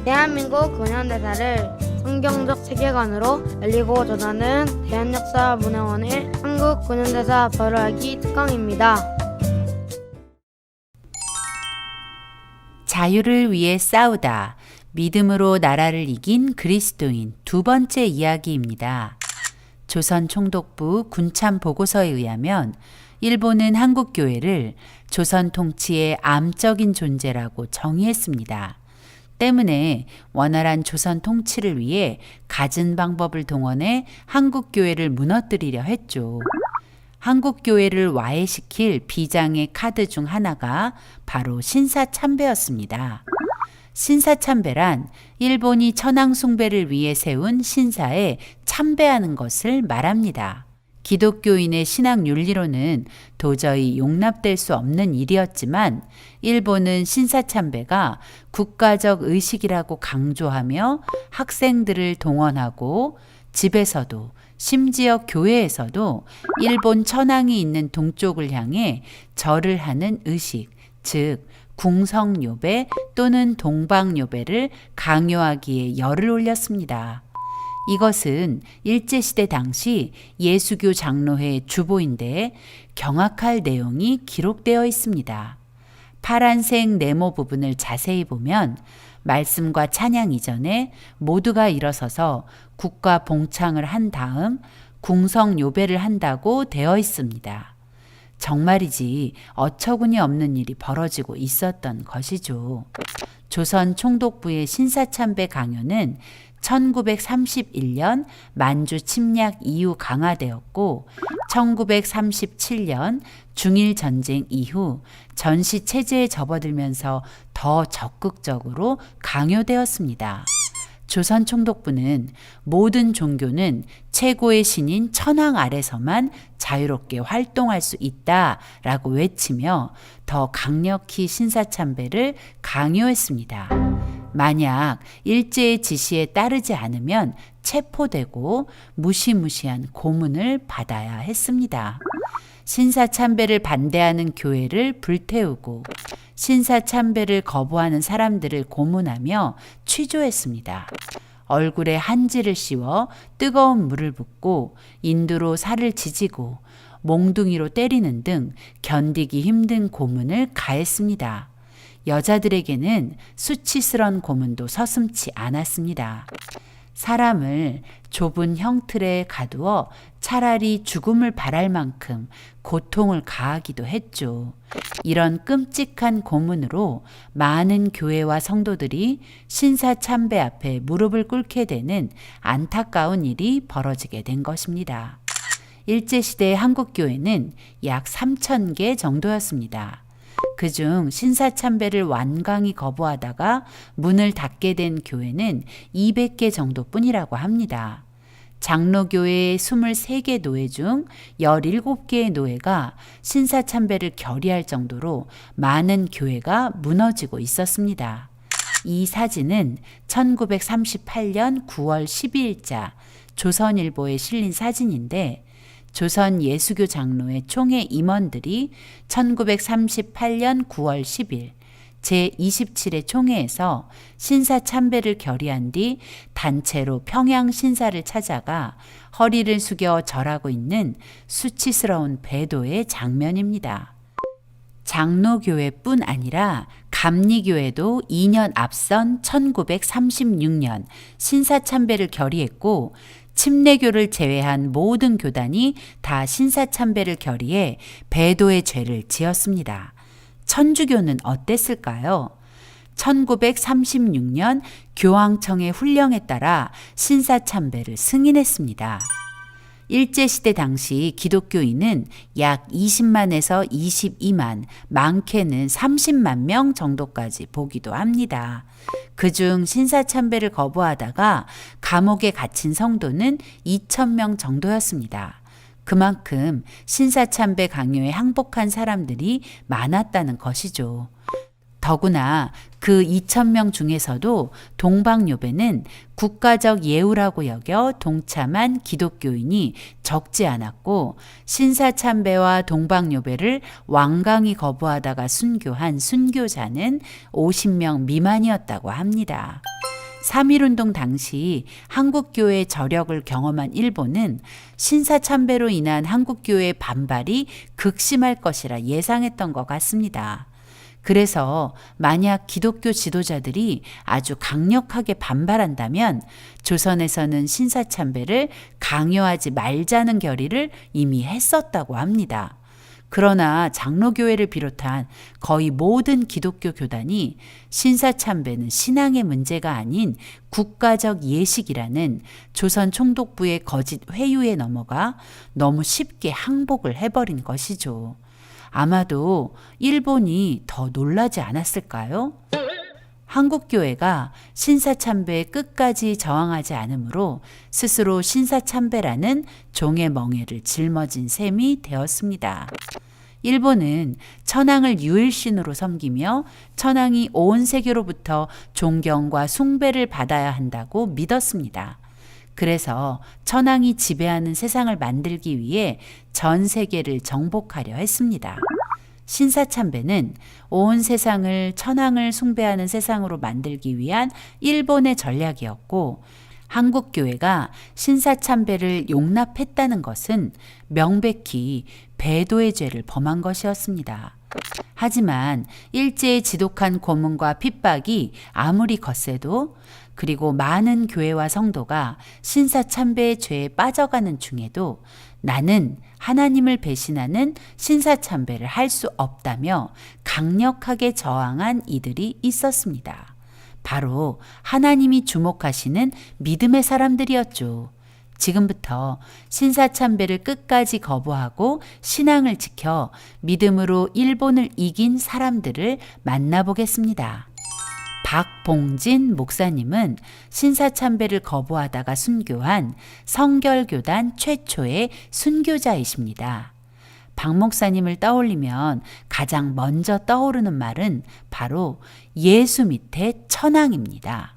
대한민국 근현대사를 성경적 세계관으로 알리고 전하는 대한역사문화원의 한국 근현대사 바로알기 특강입니다. 자유를 위해 싸우다. 믿음으로 나라를 이긴 그리스도인 두 번째 이야기입니다. 조선 총독부 군참 보고서에 의하면 일본은 한국교회를 조선 통치의 암적인 존재라고 정의했습니다. 때문에 원활한 조선 통치를 위해 갖은 방법을 동원해 한국교회를 무너뜨리려 했죠. 한국교회를 와해시킬 비장의 카드 중 하나가 바로 신사참배였습니다. 신사참배란 일본이 천황숭배를 위해 세운 신사에 참배하는 것을 말합니다. 기독교인의 신앙 윤리로는 도저히 용납될 수 없는 일이었지만 일본은 신사참배가 국가적 의식이라고 강조하며 학생들을 동원하고 집에서도 심지어 교회에서도 일본 천황이 있는 동쪽을 향해 절을 하는 의식, 즉 궁성요배 또는 동방요배를 강요하기에 열을 올렸습니다. 이것은 일제시대 당시 예수교 장로회 주보인데 경악할 내용이 기록되어 있습니다. 파란색 네모 부분을 자세히 보면 말씀과 찬양 이전에 모두가 일어서서 국가 봉창을 한 다음 궁성요배를 한다고 되어 있습니다. 정말이지 어처구니 없는 일이 벌어지고 있었던 것이죠. 조선 총독부의 신사참배 강요는 1931년 만주 침략 이후 강화되었고 1937년 중일전쟁 이후 전시체제에 접어들면서 더 적극적으로 강요되었습니다. 조선 총독부는 모든 종교는 최고의 신인 천황 아래서만 자유롭게 활동할 수 있다라고 외치며 더 강력히 신사참배를 강요했습니다. 만약 일제의 지시에 따르지 않으면 체포되고 무시무시한 고문을 받아야 했습니다. 신사참배를 반대하는 교회를 불태우고 신사참배를 거부하는 사람들을 고문하며 취조했습니다. 얼굴에 한지를 씌워 뜨거운 물을 붓고 인두로 살을 지지고 몽둥이로 때리는 등 견디기 힘든 고문을 가했습니다. 여자들에게는 수치스런 고문도 서슴지 않았습니다. 사람을 좁은 형틀에 가두어 차라리 죽음을 바랄 만큼 고통을 가하기도 했죠. 이런 끔찍한 고문으로 많은 교회와 성도들이 신사참배 앞에 무릎을 꿇게 되는 안타까운 일이 벌어지게 된 것입니다. 일제시대의 한국교회는 약 3,000개 정도였습니다. 그중 신사참배를 완강히 거부하다가 문을 닫게 된 교회는 200개 정도뿐이라고 합니다. 장로교회의 23개 노회 중 17개의 노회가 신사참배를 결의할 정도로 많은 교회가 무너지고 있었습니다. 이 사진은 1938년 9월 12일자 조선일보에 실린 사진인데 조선 예수교 장로회 총회 임원들이 1938년 9월 10일 제27회 총회에서 신사참배를 결의한 뒤 단체로 평양 신사를 찾아가 허리를 숙여 절하고 있는 수치스러운 배도의 장면입니다. 장로교회뿐 아니라 감리교회도 2년 앞선 1936년 신사참배를 결의했고 침례교를 제외한 모든 교단이 다 신사참배를 결의해 배도의 죄를 지었습니다. 천주교는 어땠을까요? 1936년 교황청의 훈령에 따라 신사참배를 승인했습니다. 일제시대 당시 기독교인은 약 20만에서 22만, 많게는 30만 명 정도까지 보기도 합니다. 그중 신사참배를 거부하다가 감옥에 갇힌 성도는 2,000명 정도였습니다. 그만큼 신사참배 강요에 항복한 사람들이 많았다는 것이죠. 더구나 그 2,000명 중에서도 동방요배는 국가적 예우라고 여겨 동참한 기독교인이 적지 않았고 신사참배와 동방요배를 완강히 거부하다가 순교한 순교자는 50명 미만이었다고 합니다. 3.1운동 당시 한국교회 저력을 경험한 일본은 신사참배로 인한 한국교회의 반발이 극심할 것이라 예상했던 것 같습니다. 그래서 만약 기독교 지도자들이 아주 강력하게 반발한다면 조선에서는 신사참배를 강요하지 말자는 결의를 이미 했었다고 합니다. 그러나 장로교회를 비롯한 거의 모든 기독교 교단이 신사참배는 신앙의 문제가 아닌 국가적 예식이라는 조선 총독부의 거짓 회유에 넘어가 너무 쉽게 항복을 해버린 것이죠. 아마도 일본이 더 놀라지 않았을까요? 한국교회가 신사참배에 끝까지 저항하지 않으므로 스스로 신사참배라는 종의 멍에를 짊어진 셈이 되었습니다. 일본은 천황을 유일신으로 섬기며 천황이 온 세계로부터 존경과 숭배를 받아야 한다고 믿었습니다. 그래서 천황이 지배하는 세상을 만들기 위해 전 세계를 정복하려 했습니다. 신사참배는 온 세상을 천황을 숭배하는 세상으로 만들기 위한 일본의 전략이었고, 한국교회가 신사참배를 용납했다는 것은 명백히 배도의 죄를 범한 것이었습니다. 하지만 일제의 지독한 고문과 핍박이 아무리 거세도, 그리고 많은 교회와 성도가 신사참배의 죄에 빠져가는 중에도 나는 하나님을 배신하는 신사참배를 할 수 없다며 강력하게 저항한 이들이 있었습니다. 바로 하나님이 주목하시는 믿음의 사람들이었죠. 지금부터 신사참배를 끝까지 거부하고 신앙을 지켜 믿음으로 일본을 이긴 사람들을 만나보겠습니다. 박봉진 목사님은 신사참배를 거부하다가 순교한 성결교단 최초의 순교자이십니다. 박 목사님을 떠올리면 가장 먼저 떠오르는 말은 바로 예수 밑에 천황입니다.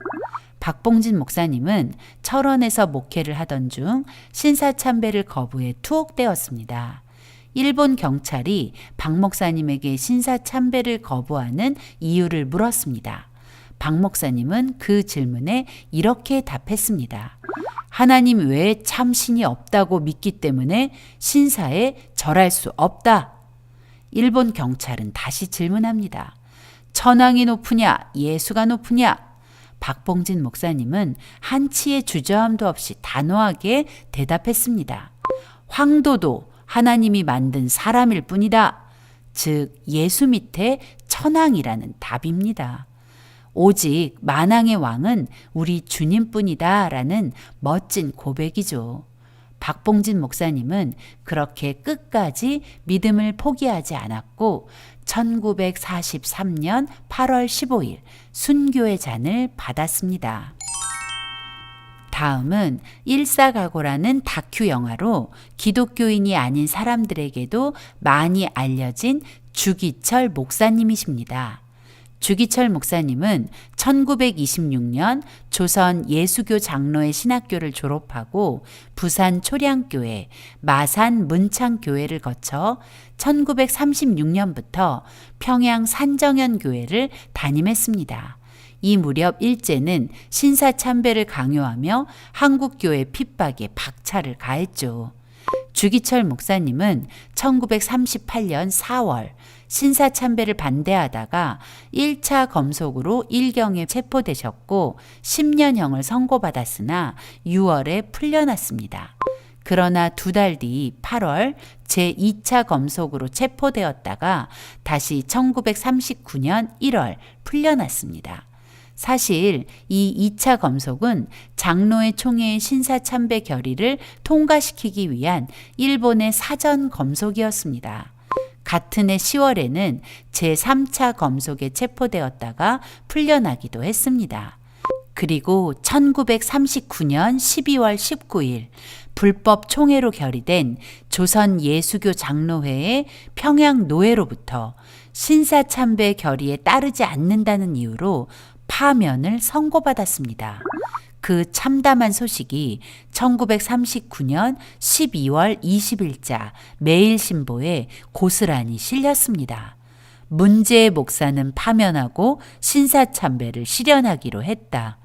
박봉진 목사님은 철원에서 목회를 하던 중 신사참배를 거부해 투옥되었습니다. 일본 경찰이 박 목사님에게 신사참배를 거부하는 이유를 물었습니다. 박 목사님은 그 질문에 이렇게 답했습니다. 하나님 외에 참 신이 없다고 믿기 때문에 신사에 절할 수 없다. 일본 경찰은 다시 질문합니다. 천황이 높으냐, 예수가 높으냐? 박봉진 목사님은 한치의 주저함도 없이 단호하게 대답했습니다. 황도도 하나님이 만든 사람일 뿐이다. 즉 예수 밑에 천황이라는 답입니다. 오직 만왕의 왕은 우리 주님뿐이다 라는 멋진 고백이죠. 박봉진 목사님은 그렇게 끝까지 믿음을 포기하지 않았고 1943년 8월 15일 순교의 잔을 받았습니다. 다음은 일사각오라는 다큐 영화로 기독교인이 아닌 사람들에게도 많이 알려진 주기철 목사님이십니다. 주기철 목사님은 1926년 조선 예수교 장로의 신학교를 졸업하고 부산 초량교회, 마산 문창교회를 거쳐 1936년부터 평양 산정현교회를 담임했습니다. 이 무렵 일제는 신사참배를 강요하며 한국교회 핍박에 박차를 가했죠. 주기철 목사님은 1938년 4월 신사참배를 반대하다가 1차 검속으로 일경에 체포되셨고 10년형을 선고받았으나 6월에 풀려났습니다. 그러나 2달 뒤 8월 제2차 검속으로 체포되었다가 다시 1939년 1월 풀려났습니다. 사실 이 2차 검속은 장로의 총회의 신사참배 결의를 통과시키기 위한 일본의 사전 검속이었습니다. 같은 해 10월에는 제3차 검속에 체포되었다가 풀려나기도 했습니다. 그리고 1939년 12월 19일 불법 총회로 결의된 조선 예수교 장로회의 평양 노회로부터 신사참배 결의에 따르지 않는다는 이유로 파면을 선고받았습니다. 그 참담한 소식이 1939년 12월 20일자 매일신보에 고스란히 실렸습니다. 문제의 목사는 파면하고 신사참배를 실현하기로 했다.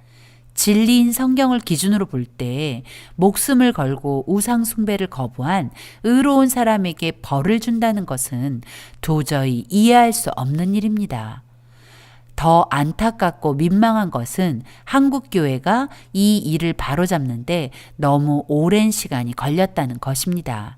진리인 성경을 기준으로 볼 때 목숨을 걸고 우상 숭배를 거부한 의로운 사람에게 벌을 준다는 것은 도저히 이해할 수 없는 일입니다. 더 안타깝고 민망한 것은 한국교회가 이 일을 바로잡는데 너무 오랜 시간이 걸렸다는 것입니다.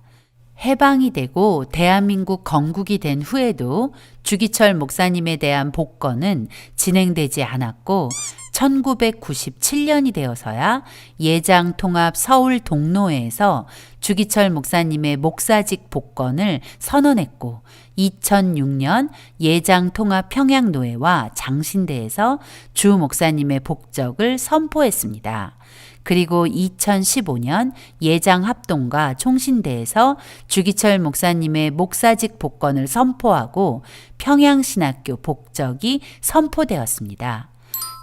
해방이 되고 대한민국 건국이 된 후에도 주기철 목사님에 대한 복권은 진행되지 않았고 1997년이 되어서야 예장통합 서울 동로회에서 주기철 목사님의 목사직 복권을 선언했고 2006년 예장통합 평양노회와 장신대에서 주 목사님의 복적을 선포했습니다. 그리고 2015년 예장합동과 총신대에서 주기철 목사님의 목사직 복권을 선포하고 평양신학교 복적이 선포되었습니다.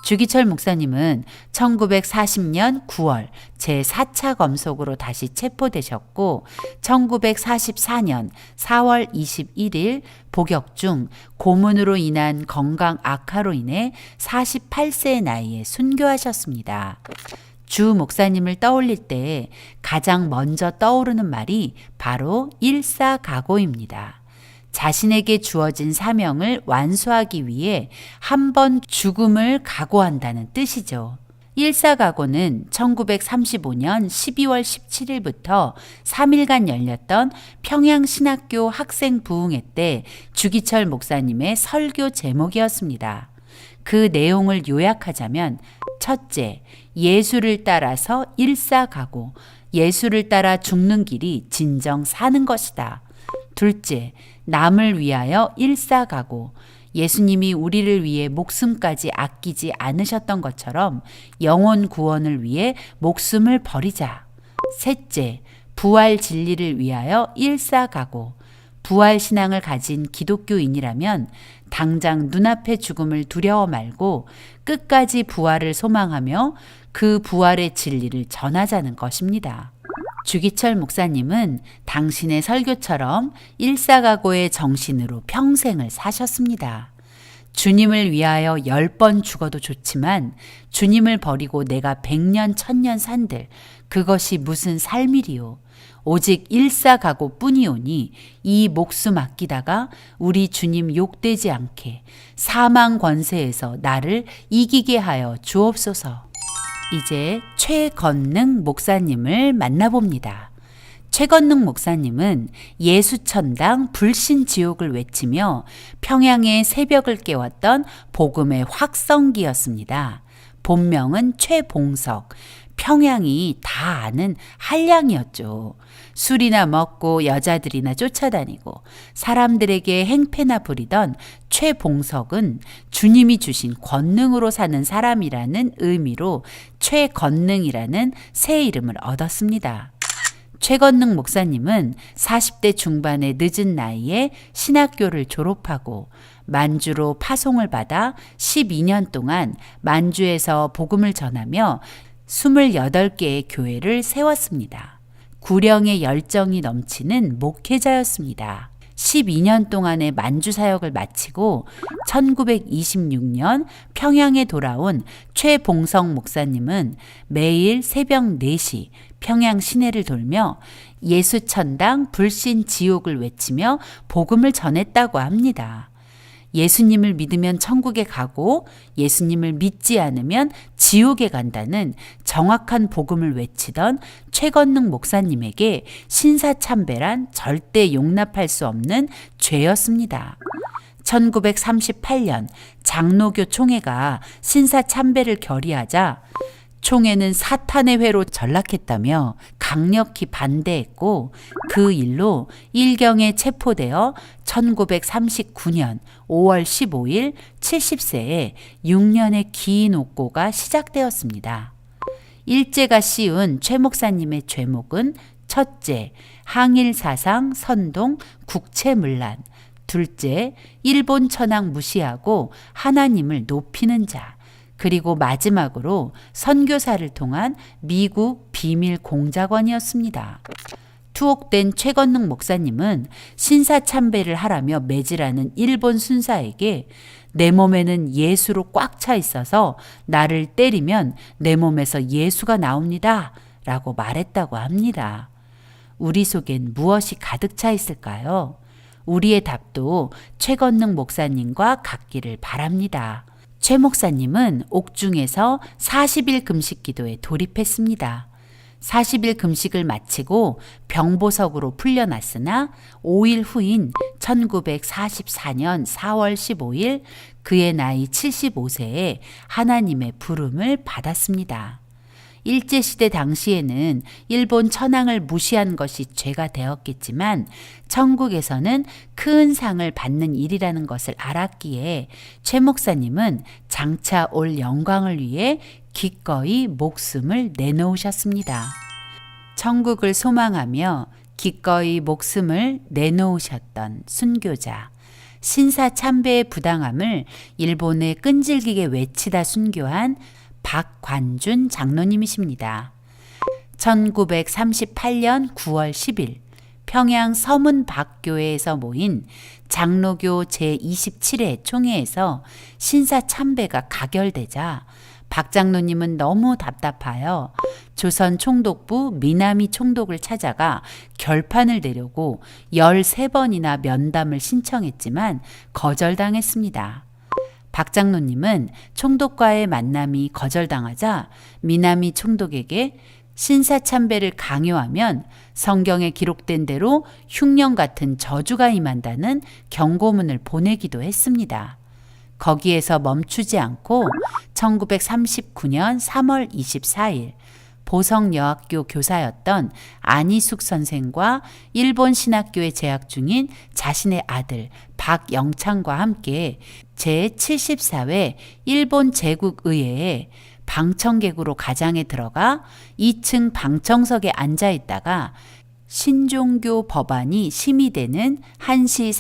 주기철 목사님은 1940년 9월 제4차 검속으로 다시 체포되셨고 1944년 4월 21일 복역 중 고문으로 인한 건강 악화로 인해 48세의 나이에 순교하셨습니다. 주 목사님을 떠올릴 때 가장 먼저 떠오르는 말이 바로 일사각오입니다. 자신에게 주어진 사명을 완수하기 위해 한 번 죽음을 각오한다는 뜻이죠. 일사각오는 1935년 12월 17일부터 3일간 열렸던 평양신학교 학생 부흥회 때 주기철 목사님의 설교 제목이었습니다. 그 내용을 요약하자면 첫째, 예수를 따라서 일사각오, 예수를 따라 죽는 길이 진정 사는 것이다. 둘째, 남을 위하여 일사각오, 예수님이 우리를 위해 목숨까지 아끼지 않으셨던 것처럼 영혼 구원을 위해 목숨을 버리자. 셋째, 부활 진리를 위하여 일사각오, 부활 신앙을 가진 기독교인이라면 당장 눈앞의 죽음을 두려워 말고 끝까지 부활을 소망하며 그 부활의 진리를 전하자는 것입니다. 주기철 목사님은 당신의 설교처럼 일사각오의 정신으로 평생을 사셨습니다. 주님을 위하여 10번 죽어도 좋지만 주님을 버리고 내가 100년, 1000년 산들 그것이 무슨 삶이리요. 오직 일사각오 뿐이오니 이 목숨 아끼다가 우리 주님 욕되지 않게 사망 권세에서 나를 이기게 하여 주옵소서. 이제 최건능 목사님을 만나봅니다. 최건능 목사님은 예수천당 불신지옥을 외치며 평양의 새벽을 깨웠던 복음의 확성기였습니다. 본명은 최봉석, 평양이 다 아는 한량이었죠. 술이나 먹고 여자들이나 쫓아다니고 사람들에게 행패나 부리던 최봉석은 주님이 주신 권능으로 사는 사람이라는 의미로 최건능이라는 새 이름을 얻었습니다. 최건능 목사님은 40대 중반의 늦은 나이에 신학교를 졸업하고 만주로 파송을 받아 12년 동안 만주에서 복음을 전하며 28개의 교회를 세웠습니다. 구령의 열정이 넘치는 목회자였습니다. 12년 동안의 만주 사역을 마치고 1926년 평양에 돌아온 최봉성 목사님은 매일 새벽 4시 평양 시내를 돌며 예수천당 불신지옥을 외치며 복음을 전했다고 합니다. 예수님을 믿으면 천국에 가고 예수님을 믿지 않으면 지옥에 간다는 정확한 복음을 외치던 최건능 목사님에게 신사참배란 절대 용납할 수 없는 죄였습니다. 1938년 장로교 총회가 신사참배를 결의하자 총회는 사탄의 회로 전락했다며 강력히 반대했고 그 일로 일경에 체포되어 1939년 5월 15일 70세에 6년의 긴 옥고가 시작되었습니다. 일제가 씌운 최 목사님의 죄목은 첫째, 항일사상 선동 국채문란, 둘째, 일본 천황 무시하고 하나님을 높이는 자, 그리고 마지막으로 선교사를 통한 미국 비밀 공작원이었습니다. 투옥된 최건능 목사님은 신사참배를 하라며 매질하는 일본 순사에게 내 몸에는 예수로 꽉 차 있어서 나를 때리면 내 몸에서 예수가 나옵니다. 라고 말했다고 합니다. 우리 속엔 무엇이 가득 차 있을까요? 우리의 답도 최건능 목사님과 같기를 바랍니다. 최 목사님은 옥중에서 40일 금식 기도에 돌입했습니다. 40일 금식을 마치고 병보석으로 풀려났으나 5일 후인 1944년 4월 15일 그의 나이 75세에 하나님의 부름을 받았습니다. 일제시대 당시에는 일본 천황을 무시한 것이 죄가 되었겠지만 천국에서는 큰 상을 받는 일이라는 것을 알았기에 최 목사님은 장차 올 영광을 위해 기꺼이 목숨을 내놓으셨습니다. 천국을 소망하며 기꺼이 목숨을 내놓으셨던 순교자, 신사참배의 부당함을 일본에 끈질기게 외치다 순교한 박관준 장로님이십니다. 1938년 9월 10일 평양 서문박교회에서 모인 장로교 제27회 총회에서 신사참배가 가결되자 박 장로님은 너무 답답하여 조선 총독부 미나미 총독을 찾아가 결판을 내려고 13번이나 면담을 신청했지만 거절당했습니다. 박 장로님은 총독과의 만남이 거절당하자 미나미 총독에게 신사참배를 강요하면 성경에 기록된 대로 흉년 같은 저주가 임한다는 경고문을 보내기도 했습니다. 거기에서 멈추지 않고 1939년 3월 24일 보성여학교 교사였던 안희숙 선생과 일본 신학교에 재학 중인 자신의 아들 박영창과 함께 제74회 일본 제국의회에 방청객으로 가장에 들어가 2층 방청석에 앉아 있다가 신종교 법안이 심의되는 1시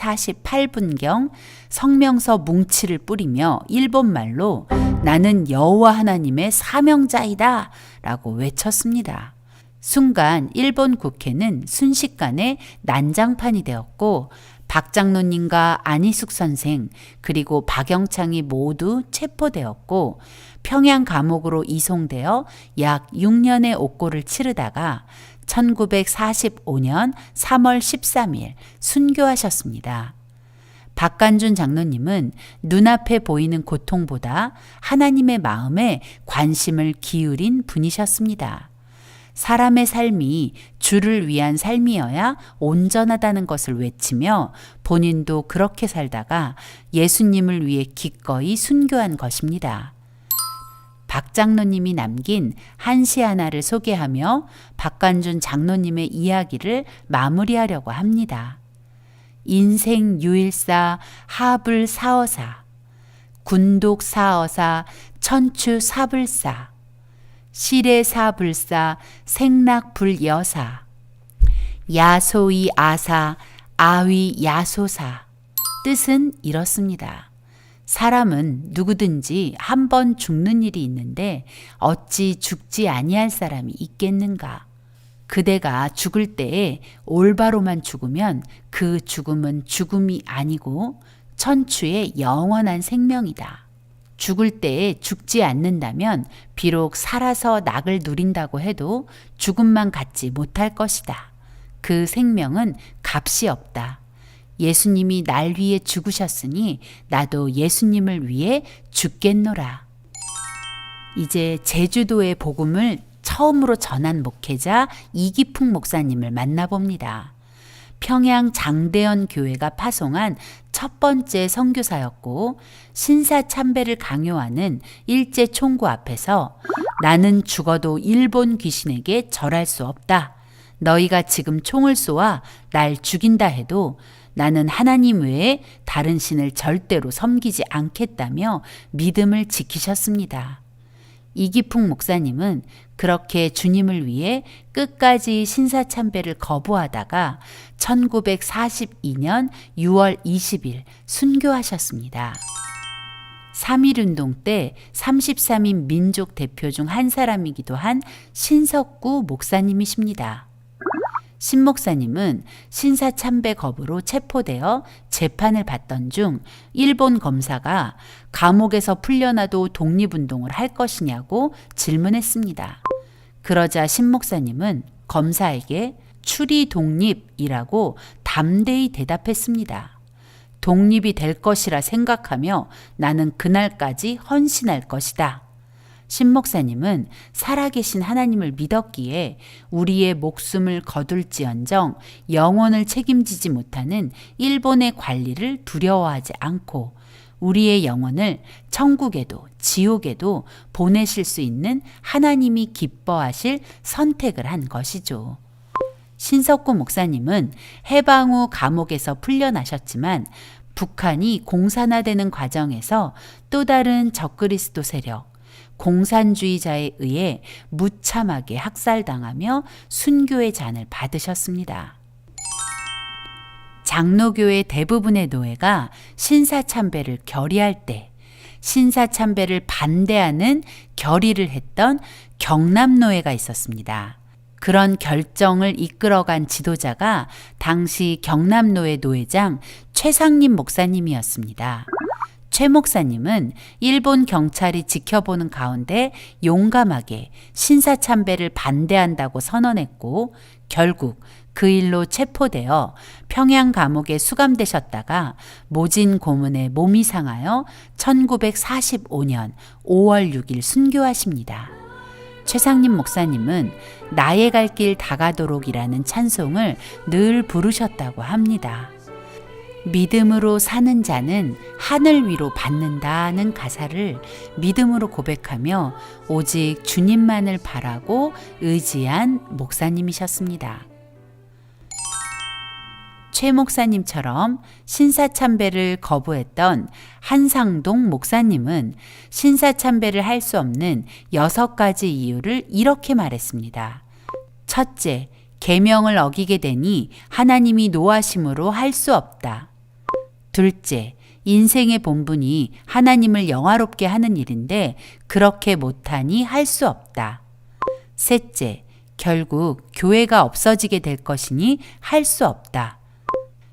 48분경 성명서 뭉치를 뿌리며 일본말로 나는 여호와 하나님의 사명자이다 라고 외쳤습니다. 순간 일본 국회는 순식간에 난장판이 되었고 박 장로님과 안희숙 선생 그리고 박영창이 모두 체포되었고 평양 감옥으로 이송되어 약 6년의 옥고를 치르다가 1945년 3월 13일 순교하셨습니다. 박관준 장로님은 눈앞에 보이는 고통보다 하나님의 마음에 관심을 기울인 분이셨습니다. 사람의 삶이 주를 위한 삶이어야 온전하다는 것을 외치며 본인도 그렇게 살다가 예수님을 위해 기꺼이 순교한 것입니다. 박 장로님이 남긴 한시 하나를 소개하며 박관준 장로님의 이야기를 마무리하려고 합니다. 인생 유일사 하불 사어사 군독 사어사 천추 사불사 시래 사불사 생락 불여사 야소이 아사 아위 야소사 뜻은 이렇습니다. 사람은 누구든지 한 번 죽는 일이 있는데 어찌 죽지 아니할 사람이 있겠는가? 그대가 죽을 때에 올바로만 죽으면 그 죽음은 죽음이 아니고 천추의 영원한 생명이다. 죽을 때에 죽지 않는다면 비록 살아서 낙을 누린다고 해도 죽음만 갖지 못할 것이다. 그 생명은 값이 없다. 예수님이 날 위해 죽으셨으니 나도 예수님을 위해 죽겠노라. 이제 제주도의 복음을 처음으로 전한 목회자 이기풍 목사님을 만나봅니다. 평양 장대현 교회가 파송한 첫 번째 선교사였고 신사참배를 강요하는 일제 총구 앞에서 나는 죽어도 일본 귀신에게 절할 수 없다. 너희가 지금 총을 쏘아 날 죽인다 해도 나는 하나님 외에 다른 신을 절대로 섬기지 않겠다며 믿음을 지키셨습니다. 이기풍 목사님은 그렇게 주님을 위해 끝까지 신사참배를 거부하다가 1942년 6월 20일 순교하셨습니다. 3.1운동 때 33인 민족 대표 중 한 사람이기도 한 신석구 목사님이십니다. 신 목사님은 신사참배 거부로 체포되어 재판을 받던 중 일본 검사가 감옥에서 풀려나도 독립운동을 할 것이냐고 질문했습니다. 그러자 신 목사님은 검사에게 추리 독립이라고 담대히 대답했습니다. 독립이 될 것이라 생각하며 나는 그날까지 헌신할 것이다. 신 목사님은 살아계신 하나님을 믿었기에 우리의 목숨을 거둘지언정 영혼을 책임지지 못하는 일본의 관리를 두려워하지 않고 우리의 영혼을 천국에도 지옥에도 보내실 수 있는 하나님이 기뻐하실 선택을 한 것이죠. 신석구 목사님은 해방 후 감옥에서 풀려나셨지만 북한이 공산화되는 과정에서 또 다른 적그리스도 세력, 공산주의자에 의해 무참하게 학살당하며 순교의 잔을 받으셨습니다. 장로교의 대부분의 노예가 신사참배를 결의할 때 신사참배를 반대하는 결의를 했던 경남노예가 있었습니다. 그런 결정을 이끌어간 지도자가 당시 경남노예 노회장 최상림 목사님이었습니다. 최 목사님은 일본 경찰이 지켜보는 가운데 용감하게 신사참배를 반대한다고 선언했고 결국 그 일로 체포되어 평양 감옥에 수감되셨다가 모진 고문에 몸이 상하여 1945년 5월 6일 순교하십니다. 최상림 목사님은 나의 갈 길 다가도록이라는 찬송을 늘 부르셨다고 합니다. 믿음으로 사는 자는 하늘 위로 받는다는 가사를 믿음으로 고백하며 오직 주님만을 바라고 의지한 목사님이셨습니다. 최 목사님처럼 신사참배를 거부했던 한상동 목사님은 신사참배를 할 수 없는 6가지 이유를 이렇게 말했습니다. 첫째, 계명을 어기게 되니 하나님이 노하심으로 할 수 없다. 둘째, 인생의 본분이 하나님을 영화롭게 하는 일인데 그렇게 못하니 할 수 없다. 셋째, 결국 교회가 없어지게 될 것이니 할 수 없다.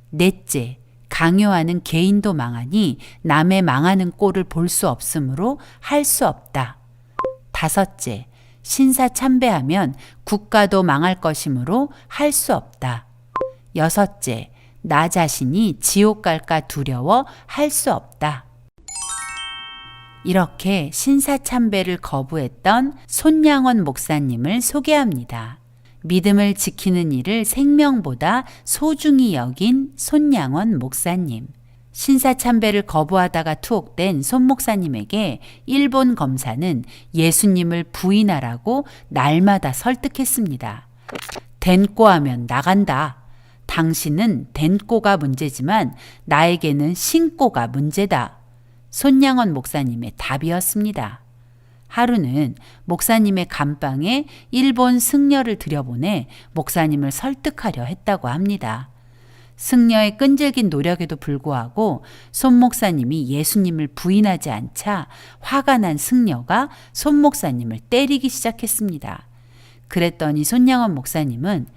넷째, 강요하는 개인도 망하니 남의 망하는 꼴을 볼 수 없으므로 할 수 없다. 다섯째, 신사참배하면 국가도 망할 것이므로 할 수 없다. 여섯째, 나 자신이 지옥 갈까 두려워 할 수 없다. 이렇게 신사참배를 거부했던 손양원 목사님을 소개합니다. 믿음을 지키는 일을 생명보다 소중히 여긴 손양원 목사님. 신사참배를 거부하다가 투옥된 손 목사님에게 일본 검사는 예수님을 부인하라고 날마다 설득했습니다. 덴꼬하면 나간다. 당신은 덴꼬가 문제지만 나에게는 신꼬가 문제다. 손양원 목사님의 답이었습니다. 하루는 목사님의 감방에 일본 승려를 들여보내 목사님을 설득하려 했다고 합니다. 승려의 끈질긴 노력에도 불구하고 손 목사님이 예수님을 부인하지 않자 화가 난 승려가 손 목사님을 때리기 시작했습니다. 그랬더니 손양원 목사님은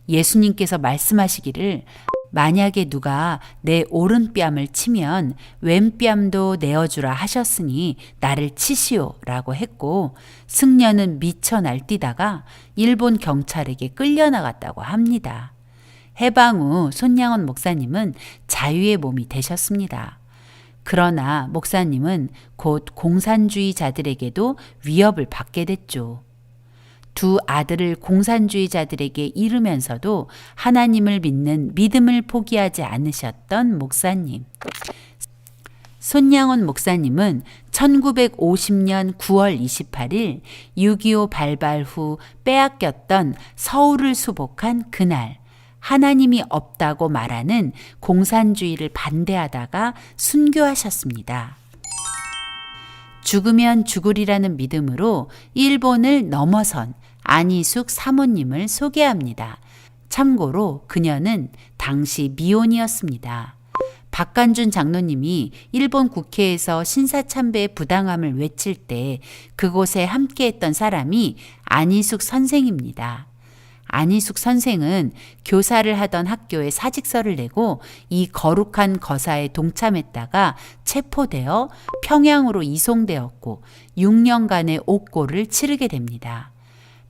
예수님께서 말씀하시기를 만약에 누가 내 오른뺨을 치면 왼뺨도 내어주라 하셨으니 나를 치시오 라고 했고 승려는 미쳐 날뛰다가 일본 경찰에게 끌려나갔다고 합니다. 해방 후 손양원 목사님은 자유의 몸이 되셨습니다. 그러나 목사님은 곧 공산주의자들에게도 위협을 받게 됐죠. 두 아들을 공산주의자들에게 잃으면서도 하나님을 믿는 믿음을 포기하지 않으셨던 목사님. 손양원 목사님은 1950년 9월 28일 6.25 발발 후 빼앗겼던 서울을 수복한 그날 하나님이 없다고 말하는 공산주의를 반대하다가 순교하셨습니다. 죽으면 죽으리라는 믿음으로 일본을 넘어선 안희숙 사모님을 소개합니다. 참고로 그녀는 당시 미혼이었습니다. 박간준 장로님이 일본 국회에서 신사참배의 부당함을 외칠 때 그곳에 함께했던 사람이 안희숙 선생입니다. 안희숙 선생은 교사를 하던 학교에 사직서를 내고 이 거룩한 거사에 동참했다가 체포되어 평양으로 이송되었고 6년간의 옥고를 치르게 됩니다.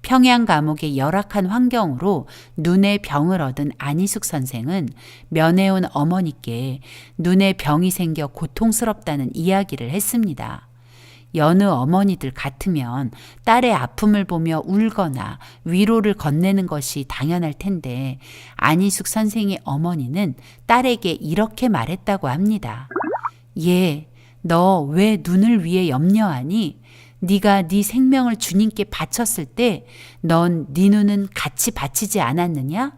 평양 감옥의 열악한 환경으로 눈의 병을 얻은 안희숙 선생은 면회온 어머니께 눈에 병이 생겨 고통스럽다는 이야기를 했습니다. 여느 어머니들 같으면 딸의 아픔을 보며 울거나 위로를 건네는 것이 당연할 텐데 안희숙 선생의 어머니는 딸에게 이렇게 말했다고 합니다. 얘, 너 왜 눈을 위해 염려하니? 네가 네 생명을 주님께 바쳤을 때 넌 네 눈은 같이 바치지 않았느냐?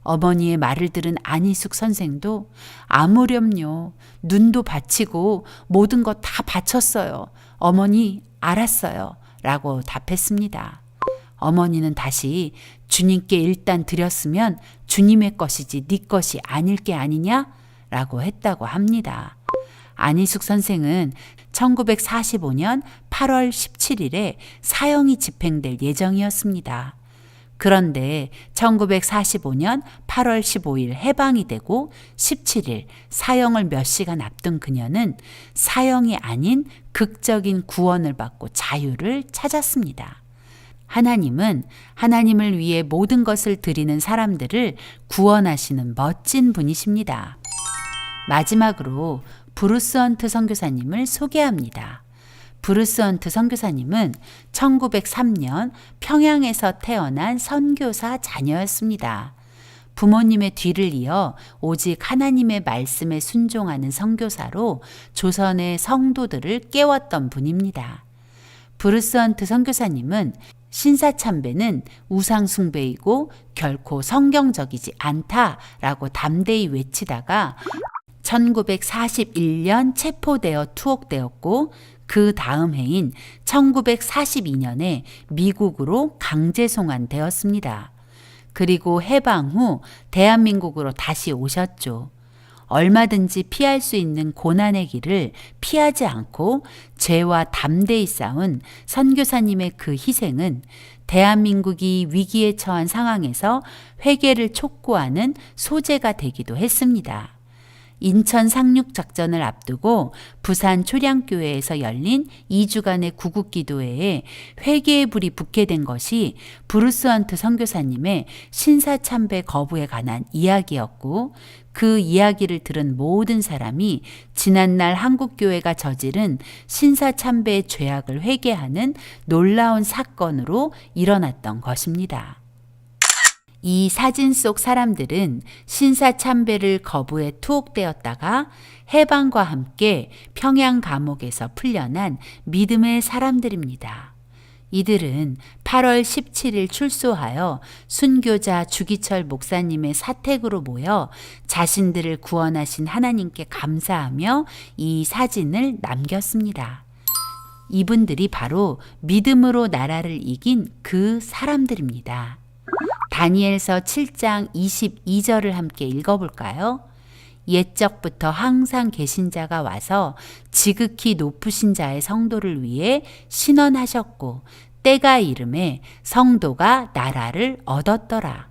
어머니의 말을 들은 안희숙 선생도 아무렴요. 눈도 바치고 모든 것 다 바쳤어요. 어머니 알았어요. 라고 답했습니다. 어머니는 다시 주님께 일단 드렸으면 주님의 것이지 네 것이 아닐 게 아니냐? 라고 했다고 합니다. 안희숙 선생은 1945년 8월 17일에 사형이 집행될 예정이었습니다. 그런데 1945년 8월 15일 해방이 되고 17일 사형을 몇 시간 앞둔 그녀는 사형이 아닌 극적인 구원을 받고 자유를 찾았습니다. 하나님은 하나님을 위해 모든 것을 드리는 사람들을 구원하시는 멋진 분이십니다. 마지막으로 브루스 헌트 선교사님을 소개합니다. 브루스 헌트 선교사님은 1903년 평양에서 태어난 선교사 자녀였습니다. 부모님의 뒤를 이어 오직 하나님의 말씀에 순종하는 선교사로 조선의 성도들을 깨웠던 분입니다. 브루스 헌트 선교사님은 신사참배는 우상숭배이고 결코 성경적이지 않다라고 담대히 외치다가 1941년 체포되어 투옥되었고 그 다음 해인 1942년에 미국으로 강제 송환되었습니다. 그리고 해방 후 대한민국으로 다시 오셨죠. 얼마든지 피할 수 있는 고난의 길을 피하지 않고 죄와 담대히 싸운 선교사님의 그 희생은 대한민국이 위기에 처한 상황에서 회개를 촉구하는 소재가 되기도 했습니다. 인천 상륙작전을 앞두고 부산 초량교회에서 열린 2주간의 구국기도회에 회개의 불이 붙게 된 것이 브루스 헌트 선교사님의 신사참배 거부에 관한 이야기였고 그 이야기를 들은 모든 사람이 지난날 한국교회가 저지른 신사참배의 죄악을 회개하는 놀라운 사건으로 일어났던 것입니다. 이 사진 속 사람들은 신사참배를 거부해 투옥되었다가 해방과 함께 평양 감옥에서 풀려난 믿음의 사람들입니다. 이들은 8월 17일 출소하여 순교자 주기철 목사님의 사택으로 모여 자신들을 구원하신 하나님께 감사하며 이 사진을 남겼습니다. 이분들이 바로 믿음으로 나라를 이긴 그 사람들입니다. 다니엘서 7장 22절을 함께 읽어볼까요? 옛적부터 항상 계신 자가 와서 지극히 높으신 자의 성도를 위해 신원하셨고 때가 이름에 성도가 나라를 얻었더라.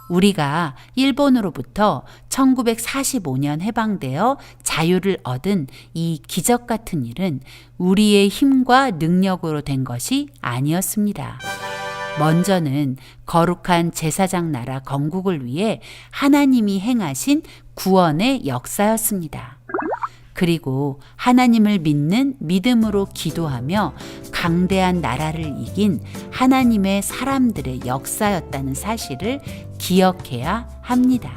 우리가 일본으로부터 1945년 해방되어 자유를 얻은 이 기적 같은 일은 우리의 힘과 능력으로 된 것이 아니었습니다. 먼저는 거룩한 제사장 나라 건국을 위해 하나님이 행하신 구원의 역사였습니다. 그리고 하나님을 믿는 믿음으로 기도하며 강대한 나라를 이긴 하나님의 사람들의 역사였다는 사실을 기억해야 합니다.